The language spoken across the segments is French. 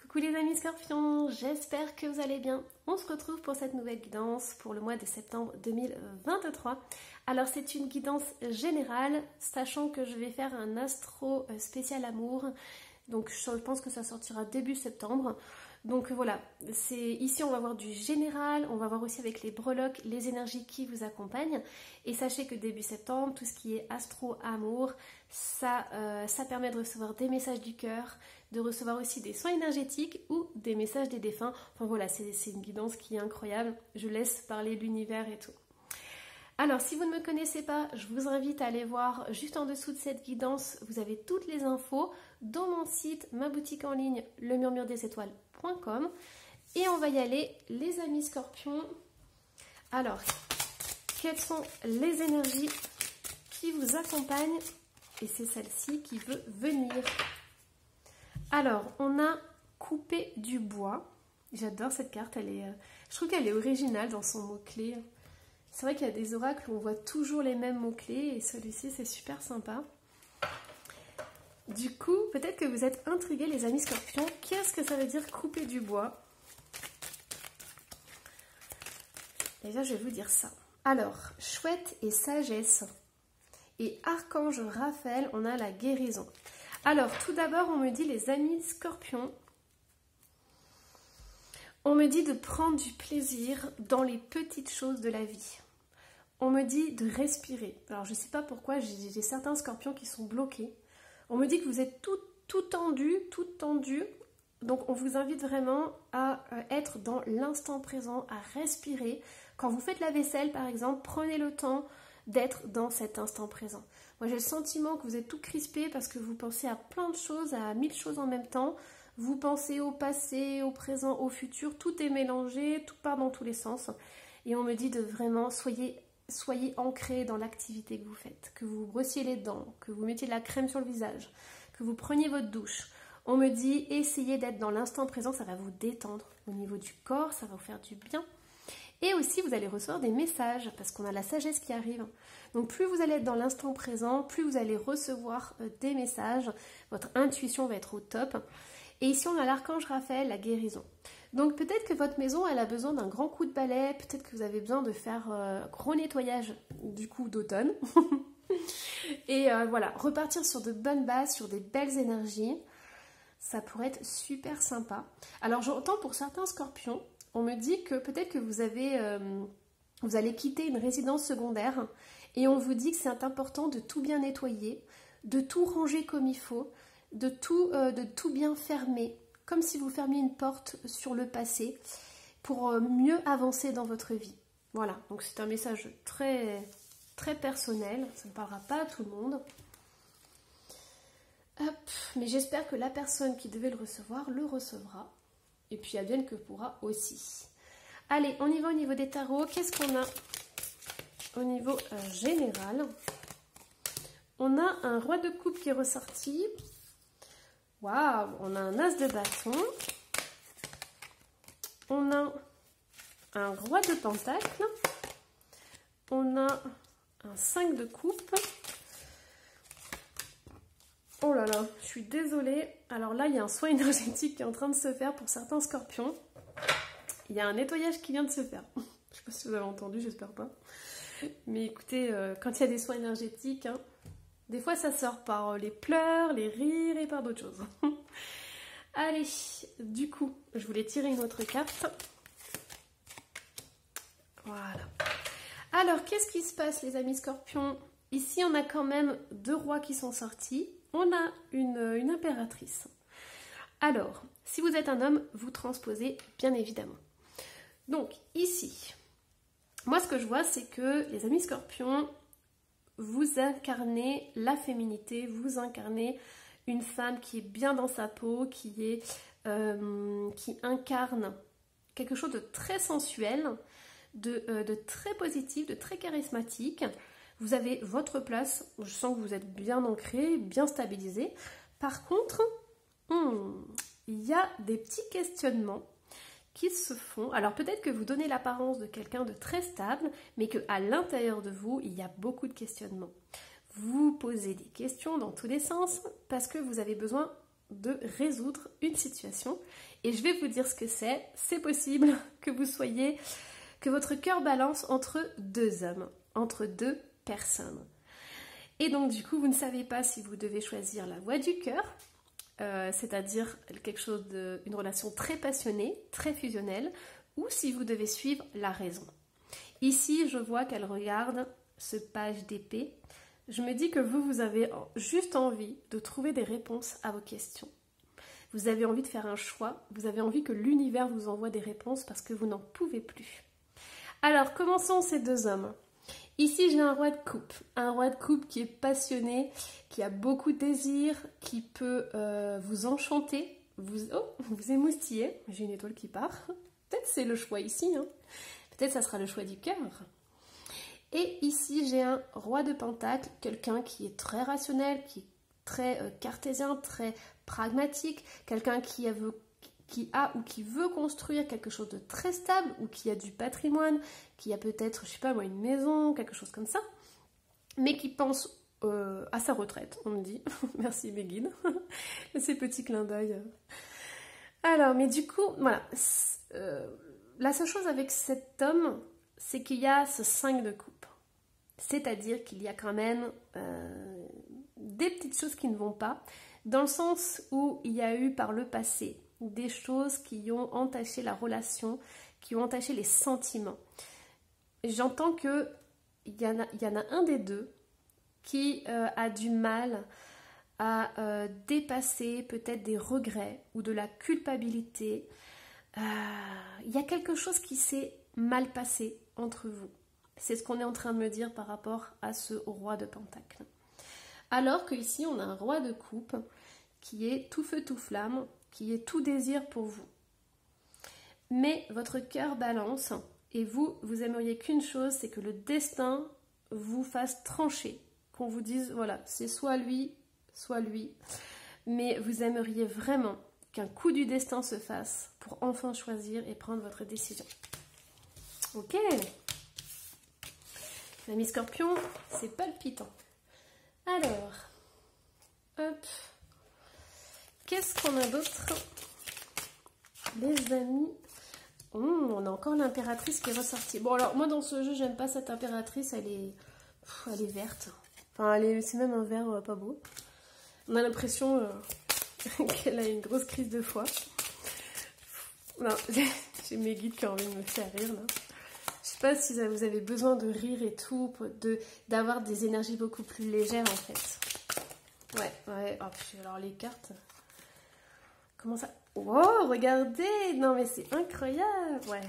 Coucou les amis scorpions, j'espère que vous allez bien. On se retrouve pour cette nouvelle guidance pour le mois de septembre 2023. Alors c'est une guidance générale, sachant que je vais faire un astro spécial amour. Donc je pense que ça sortira début septembre. Donc voilà, ici on va voir du général, on va voir aussi avec les breloques les énergies qui vous accompagnent. Et sachez que début septembre, tout ce qui est astro-amour, ça permet de recevoir des messages du cœur, de recevoir aussi des soins énergétiques ou des messages des défunts. Enfin voilà, c'est une guidance qui est incroyable. Je laisse parler l'univers et tout. Alors, si vous ne me connaissez pas, je vous invite à aller voir juste en dessous de cette guidance. Vous avez toutes les infos dans mon site, ma boutique en ligne, lemurmuredesétoiles.com. Et on va y aller, les amis scorpions. Alors, quelles sont les énergies qui vous accompagnent? Et c'est celle-ci qui veut venir. Alors, on a coupé du bois. J'adore cette carte, je trouve qu'elle est originale dans son mot-clé. C'est vrai qu'il y a des oracles où on voit toujours les mêmes mots-clés et celui-ci c'est super sympa. Du coup, peut-être que vous êtes intrigués les amis scorpions. Qu'est-ce que ça veut dire couper du bois? Déjà je vais vous dire ça. Alors, chouette et sagesse. Et archange Raphaël, on a la guérison. Alors, tout d'abord, on me dit les amis scorpions. On me dit de prendre du plaisir dans les petites choses de la vie. On me dit de respirer. Alors, je ne sais pas pourquoi, j'ai certains scorpions qui sont bloqués. On me dit que vous êtes tout tendu. Donc, on vous invite vraiment à être dans l'instant présent, à respirer. Quand vous faites la vaisselle, par exemple, prenez le temps d'être dans cet instant présent. Moi, j'ai le sentiment que vous êtes tout crispé parce que vous pensez à plein de choses, à 1000 choses en même temps. Vous pensez au passé, au présent, au futur. Tout est mélangé, tout part dans tous les sens. Et on me dit de vraiment, soyez ancré dans l'activité que vous faites. Que vous brossiez les dents, que vous mettiez de la crème sur le visage, que vous preniez votre douche. On me dit, essayez d'être dans l'instant présent, ça va vous détendre. Au niveau du corps, ça va vous faire du bien. Et aussi, vous allez recevoir des messages, parce qu'on a la sagesse qui arrive. Donc, plus vous allez être dans l'instant présent, plus vous allez recevoir des messages. Votre intuition va être au top. Et ici, on a l'archange Raphaël, la guérison. Donc, peut-être que votre maison, elle a besoin d'un grand coup de balai. Peut-être que vous avez besoin de faire gros nettoyage, du coup, d'automne. Et voilà, repartir sur de bonnes bases, sur des belles énergies. Ça pourrait être super sympa. Alors, j'entends pour certains scorpions, on me dit que peut-être que vous allez quitter une résidence secondaire et on vous dit que c'est important de tout bien nettoyer, de tout ranger comme il faut, de tout bien fermer, comme si vous fermiez une porte sur le passé pour mieux avancer dans votre vie. Voilà, donc c'est un message très, très personnel, ça ne parlera pas à tout le monde. Hop, mais j'espère que la personne qui devait le recevoir le recevra. Et puis advienne que pourra aussi. Allez, on y va au niveau des tarots. Qu'est-ce qu'on a au niveau général? On a un roi de coupe qui est ressorti. Waouh, on a un as de bâton. On a un roi de pentacle. On a un 5 de coupe. Oh là là, je suis désolée. Alors là, il y a un soin énergétique qui est en train de se faire pour certains scorpions. Il y a un nettoyage qui vient de se faire. Je ne sais pas si vous avez entendu, j'espère pas. Mais écoutez, quand il y a des soins énergétiques, hein, des fois ça sort par les pleurs, les rires et par d'autres choses. Allez, du coup, je voulais tirer une autre carte. Voilà. Alors, qu'est-ce qui se passe les amis scorpions? Ici, on a quand même 2 rois qui sont sortis. On a une impératrice. Alors, si vous êtes un homme, vous transposez bien évidemment. Donc, ici, moi ce que je vois, c'est que les amis scorpions, vous incarnez la féminité, vous incarnez une femme qui est bien dans sa peau, qui incarne quelque chose de très sensuel, de très positif, de très charismatique. Vous avez votre place, je sens que vous êtes bien ancré, bien stabilisé. Par contre, il y a des petits questionnements qui se font. Alors peut-être que vous donnez l'apparence de quelqu'un de très stable, mais qu'à l'intérieur de vous, il y a beaucoup de questionnements. Vous posez des questions dans tous les sens parce que vous avez besoin de résoudre une situation. Et je vais vous dire ce que c'est. C'est possible que que votre cœur balance entre deux hommes, entre deux personnes. Et donc du coup, vous ne savez pas si vous devez choisir la voie du cœur, c'est-à-dire une relation très passionnée, très fusionnelle, ou si vous devez suivre la raison. Ici, je vois qu'elle regarde ce page d'épée. Je me dis que vous avez juste envie de trouver des réponses à vos questions. Vous avez envie de faire un choix, vous avez envie que l'univers vous envoie des réponses parce que vous n'en pouvez plus. Alors, commençons ces deux hommes. Ici, j'ai un roi de coupe qui est passionné, qui a beaucoup de désir, qui peut vous enchanter, vous émoustiller. J'ai une étoile qui part. Peut-être c'est le choix ici, hein. Peut-être ça sera le choix du cœur. Et ici, j'ai un roi de pentacle, quelqu'un qui est très rationnel, qui est très cartésien, très pragmatique, quelqu'un qui a ou qui veut construire quelque chose de très stable ou qui a du patrimoine, qui a peut-être, je sais pas moi, une maison, quelque chose comme ça, mais qui pense à sa retraite, on me dit. Merci mes guides. Ces petits clins d'œil. Alors, mais du coup, voilà. La seule chose avec cet homme, c'est qu'il y a ce 5 de coupe. C'est-à-dire qu'il y a quand même des petites choses qui ne vont pas, dans le sens où il y a eu par le passé des choses qui ont entaché la relation, qui ont entaché les sentiments. J'entends qu'il y en a un des deux qui a du mal à dépasser peut-être des regrets ou de la culpabilité. Il y a quelque chose qui s'est mal passé entre vous. C'est ce qu'on est en train de me dire par rapport à ce roi de pentacle. Alors qu'ici, on a un roi de coupe qui est tout feu, tout flamme, qui est tout désir pour vous. Mais votre cœur balance et vous aimeriez qu'une chose, c'est que le destin vous fasse trancher. Qu'on vous dise, voilà, c'est soit lui, mais vous aimeriez vraiment qu'un coup du destin se fasse pour enfin choisir et prendre votre décision. Ok. L'ami Scorpion, c'est palpitant. Alors, hop. Qu'est-ce qu'on a d'autre? Les amis. On a encore l'impératrice qui est ressortie. Bon, alors, moi, dans ce jeu, j'aime pas cette impératrice. Elle est verte. Enfin, c'est même un vert pas beau. On a l'impression qu'elle a une grosse crise de foi. Non, j'ai mes guides qui ont envie de me faire rire, là. Je sais pas si vous avez besoin de rire et tout, d'avoir des énergies beaucoup plus légères, en fait. Ouais. Oh, puis alors, les cartes... Comment ça? Wow, regardez! Non, mais c'est incroyable! Ouais.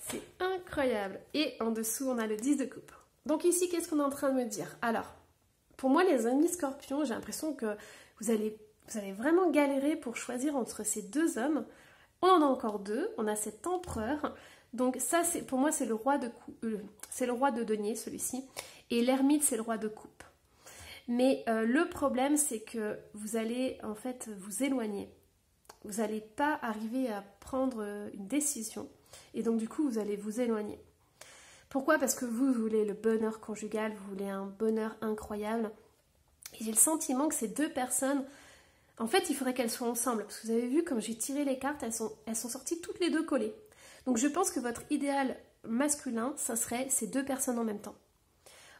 C'est incroyable. Et en dessous, on a le 10 de coupe. Donc ici, qu'est-ce qu'on est en train de me dire? Alors, pour moi, les amis Scorpions, j'ai l'impression que vous allez vraiment galérer pour choisir entre ces deux hommes. On en a encore deux. On a cet empereur. Donc ça, pour moi, c'est le roi de c'est le roi de denier, celui-ci. Et l'ermite, c'est le roi de coupe. Mais le problème, c'est que vous allez en fait vous éloigner. Vous n'allez pas arriver à prendre une décision. Et donc du coup, vous allez vous éloigner. Pourquoi? Parce que vous voulez le bonheur conjugal, vous voulez un bonheur incroyable. Et j'ai le sentiment que ces deux personnes, en fait, il faudrait qu'elles soient ensemble. Parce que vous avez vu, comme j'ai tiré les cartes, elles sont sorties toutes les deux collées. Donc je pense que votre idéal masculin, ça serait ces deux personnes en même temps.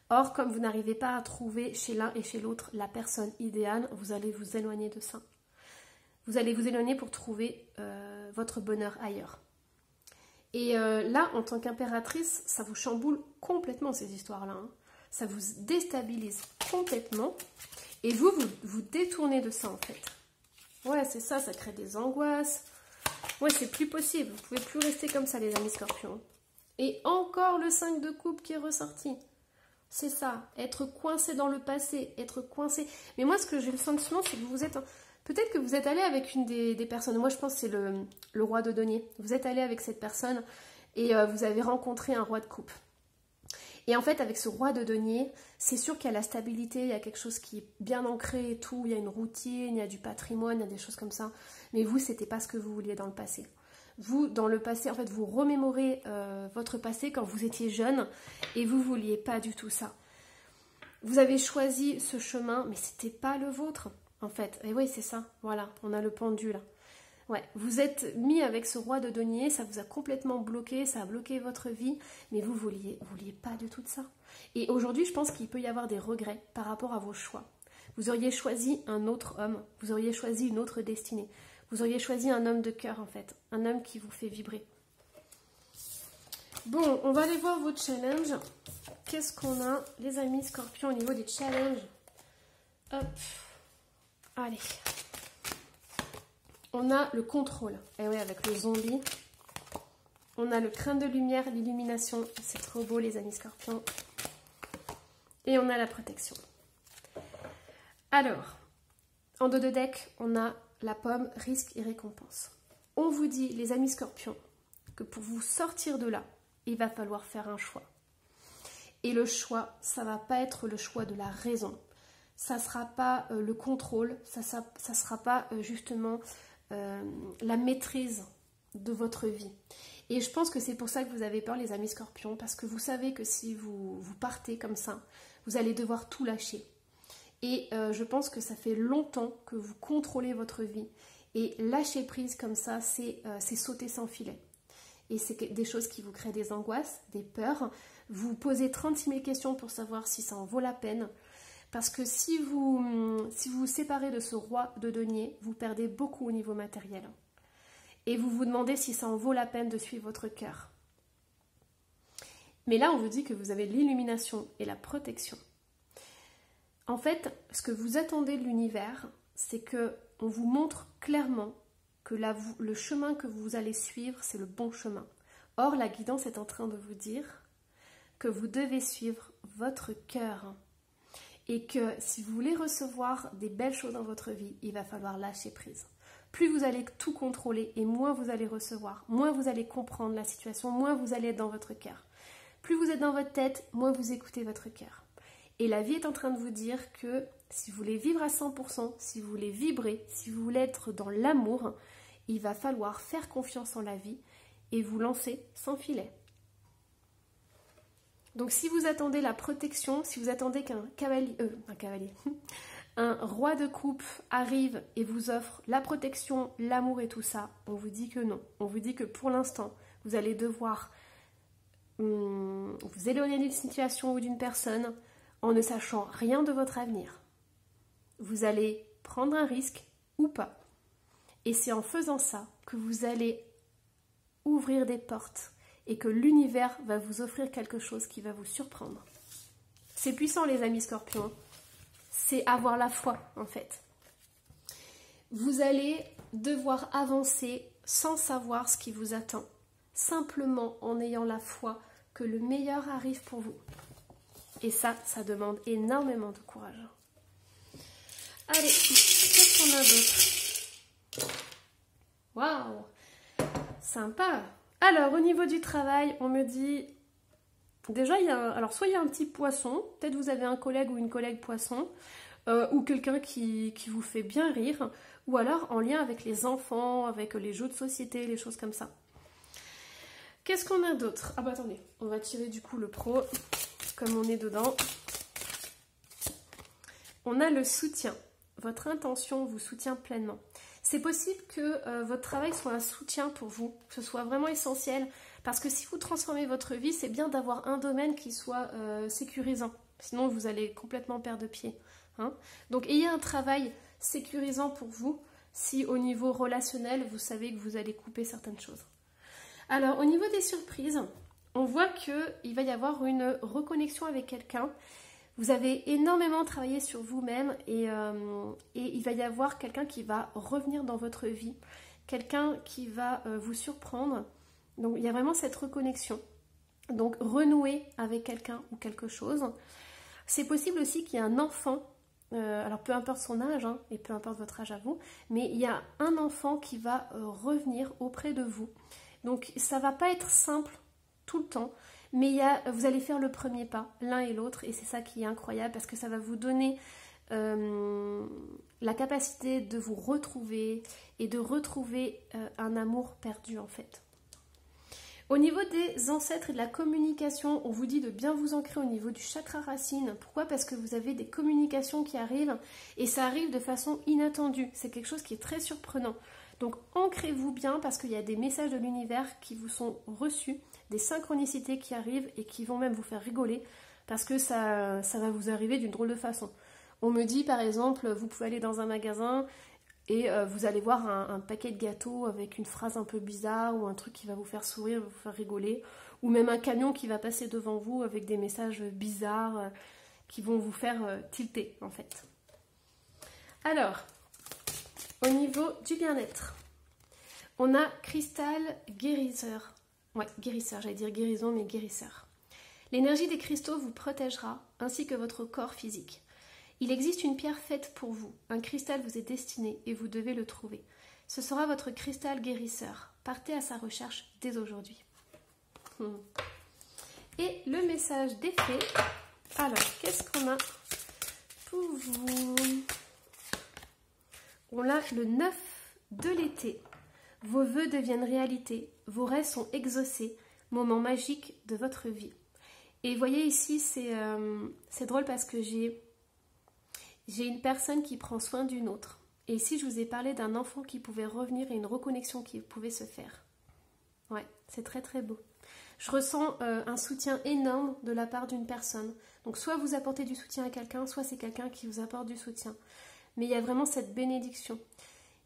Or, comme vous n'arrivez pas à trouver chez l'un et chez l'autre la personne idéale, vous allez vous éloigner de ça. Vous allez vous éloigner pour trouver votre bonheur ailleurs. Et là, en tant qu'impératrice, ça vous chamboule complètement ces histoires-là. Hein. Ça vous déstabilise complètement. Et vous détournez de ça en fait. Ouais, c'est ça, ça crée des angoisses. Ouais, c'est plus possible. Vous pouvez plus rester comme ça, les amis Scorpions. Et encore le 5 de coupe qui est ressorti. C'est ça, être coincé dans le passé, être coincé. Mais moi, ce que j'ai le sentiment, c'est que vous êtes... Peut-être que vous êtes allé avec une des personnes. Moi, je pense que c'est le roi de denier. Vous êtes allé avec cette personne et vous avez rencontré un roi de coupe. Et en fait, avec ce roi de denier, c'est sûr qu'il y a la stabilité, il y a quelque chose qui est bien ancré et tout. Il y a une routine, il y a du patrimoine, il y a des choses comme ça. Mais vous, c'était pas ce que vous vouliez dans le passé. Vous, dans le passé, en fait, vous remémorez votre passé quand vous étiez jeune et vous vouliez pas du tout ça. Vous avez choisi ce chemin, mais c'était pas le vôtre. en fait. Et oui, c'est ça. Voilà, on a le pendu là. Ouais, vous êtes mis avec ce roi de denier, ça vous a complètement bloqué, ça a bloqué votre vie, mais vous vouliez pas de tout ça. Et aujourd'hui, je pense qu'il peut y avoir des regrets par rapport à vos choix. Vous auriez choisi un autre homme, vous auriez choisi une autre destinée. Vous auriez choisi un homme de cœur en fait, un homme qui vous fait vibrer. Bon, on va aller voir vos challenges. Qu'est-ce qu'on a, les amis scorpions, au niveau des challenges? Hop, allez. On a le contrôle, et oui, avec le zombie. On a le crâne de lumière, l'illumination, c'est trop beau les amis scorpions. Et on a la protection. Alors, en dos de deck, on a la pomme, risque et récompense. On vous dit, les amis scorpions, que pour vous sortir de là, il va falloir faire un choix. Et le choix, ça va pas être le choix de la raison. Ça sera pas le contrôle, ça sera pas justement la maîtrise de votre vie. Et je pense que c'est pour ça que vous avez peur les amis scorpions, parce que vous savez que si vous partez comme ça, vous allez devoir tout lâcher. Et je pense que ça fait longtemps que vous contrôlez votre vie. Et lâcher prise comme ça, c'est sauter sans filet. Et c'est des choses qui vous créent des angoisses, des peurs. Vous posez 36 000 questions pour savoir si ça en vaut la peine. Parce que si vous vous séparez de ce roi de denier, vous perdez beaucoup au niveau matériel. Et vous vous demandez si ça en vaut la peine de suivre votre cœur. Mais là, on vous dit que vous avez l'illumination et la protection. En fait, ce que vous attendez de l'univers, c'est qu'on vous montre clairement que le chemin que vous allez suivre, c'est le bon chemin. Or, la guidance est en train de vous dire que vous devez suivre votre cœur. Et que si vous voulez recevoir des belles choses dans votre vie, il va falloir lâcher prise. Plus vous allez tout contrôler et moins vous allez recevoir, moins vous allez comprendre la situation, moins vous allez être dans votre cœur. Plus vous êtes dans votre tête, moins vous écoutez votre cœur. Et la vie est en train de vous dire que si vous voulez vivre à 100%, si vous voulez vibrer, si vous voulez être dans l'amour, il va falloir faire confiance en la vie et vous lancer sans filet. Donc si vous attendez la protection, si vous attendez qu'un un roi de coupe arrive et vous offre la protection, l'amour et tout ça, on vous dit que non. On vous dit que pour l'instant, vous allez devoir vous éloigner d'une situation ou d'une personne en ne sachant rien de votre avenir. Vous allez prendre un risque ou pas. Et c'est en faisant ça que vous allez ouvrir des portes et que l'univers va vous offrir quelque chose qui va vous surprendre. C'est puissant les amis scorpions, c'est avoir la foi en fait. Vous allez devoir avancer sans savoir ce qui vous attend, simplement en ayant la foi que le meilleur arrive pour vous. Et ça demande énormément de courage. Allez, qu'est-ce qu'on a d'autre? Waouh, sympa. Alors, au niveau du travail, on me dit... Déjà, soit il y a un petit poisson, peut-être vous avez un collègue ou une collègue poisson, ou quelqu'un qui vous fait bien rire, ou alors en lien avec les enfants, avec les jeux de société, les choses comme ça. Qu'est-ce qu'on a d'autre? Ah bah attendez, on va tirer du coup le pro, comme on est dedans. On a le soutien. Votre intention vous soutient pleinement. C'est possible que votre travail soit un soutien pour vous, que ce soit vraiment essentiel. Parce que si vous transformez votre vie, c'est bien d'avoir un domaine qui soit sécurisant. Sinon, vous allez complètement perdre pied. Hein. Donc, ayez un travail sécurisant pour vous si au niveau relationnel, vous savez que vous allez couper certaines choses. Alors, au niveau des surprises, on voit qu'il va y avoir une reconnexion avec quelqu'un. Vous avez énormément travaillé sur vous-même et il va y avoir quelqu'un qui va revenir dans votre vie, quelqu'un qui va vous surprendre. Donc il y a vraiment cette reconnexion. Donc renouer avec quelqu'un ou quelque chose. C'est possible aussi qu'il y ait un enfant, alors peu importe son âge hein, et peu importe votre âge à vous, mais il y a un enfant qui va revenir auprès de vous. Donc ça va pas être simple tout le temps. Mais vous allez faire le premier pas, l'un et l'autre, et c'est ça qui est incroyable, parce que ça va vous donner la capacité de vous retrouver et de retrouver un amour perdu en fait. Au niveau des ancêtres et de la communication, on vous dit de bien vous ancrer au niveau du chakra racine. Pourquoi? Parce que vous avez des communications qui arrivent et ça arrive de façon inattendue. C'est quelque chose qui est très surprenant. Donc ancrez-vous bien parce qu'il y a des messages de l'univers qui vous sont reçus, des synchronicités qui arrivent et qui vont même vous faire rigoler parce que ça va vous arriver d'une drôle de façon. On me dit par exemple, vous pouvez aller dans un magasin et vous allez voir un paquet de gâteaux avec une phrase un peu bizarre ou un truc qui va vous faire sourire, vous faire rigoler, ou même un camion qui va passer devant vous avec des messages bizarres qui vont vous faire tilter en fait. Alors, au niveau du bien-être, on a cristal guérisseur. Ouais, guérisseur, j'allais dire guérison, mais guérisseur. L'énergie des cristaux vous protégera, ainsi que votre corps physique. Il existe une pierre faite pour vous. Un cristal vous est destiné et vous devez le trouver. Ce sera votre cristal guérisseur. Partez à sa recherche dès aujourd'hui. Et le message des fées. Alors, qu'est-ce qu'on a pour vous? On a le 9 de l'été. Vos vœux deviennent réalité. Vos rêves sont exaucés. Moment magique de votre vie. Et vous voyez ici, c'est drôle parce que j'ai une personne qui prend soin d'une autre. Et ici, je vous ai parlé d'un enfant qui pouvait revenir et une reconnexion qui pouvait se faire. Ouais, c'est très très beau. Je ressens un soutien énorme de la part d'une personne. Donc soit vous apportez du soutien à quelqu'un, soit c'est quelqu'un qui vous apporte du soutien. Mais il y a vraiment cette bénédiction.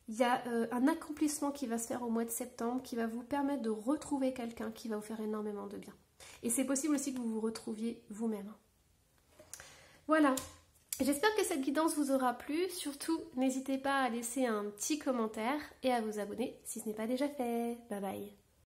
Il y a un accomplissement qui va se faire au mois de septembre qui va vous permettre de retrouver quelqu'un qui va vous faire énormément de bien. Et c'est possible aussi que vous vous retrouviez vous-même. Voilà. J'espère que cette guidance vous aura plu. Surtout, n'hésitez pas à laisser un petit commentaire et à vous abonner si ce n'est pas déjà fait. Bye bye.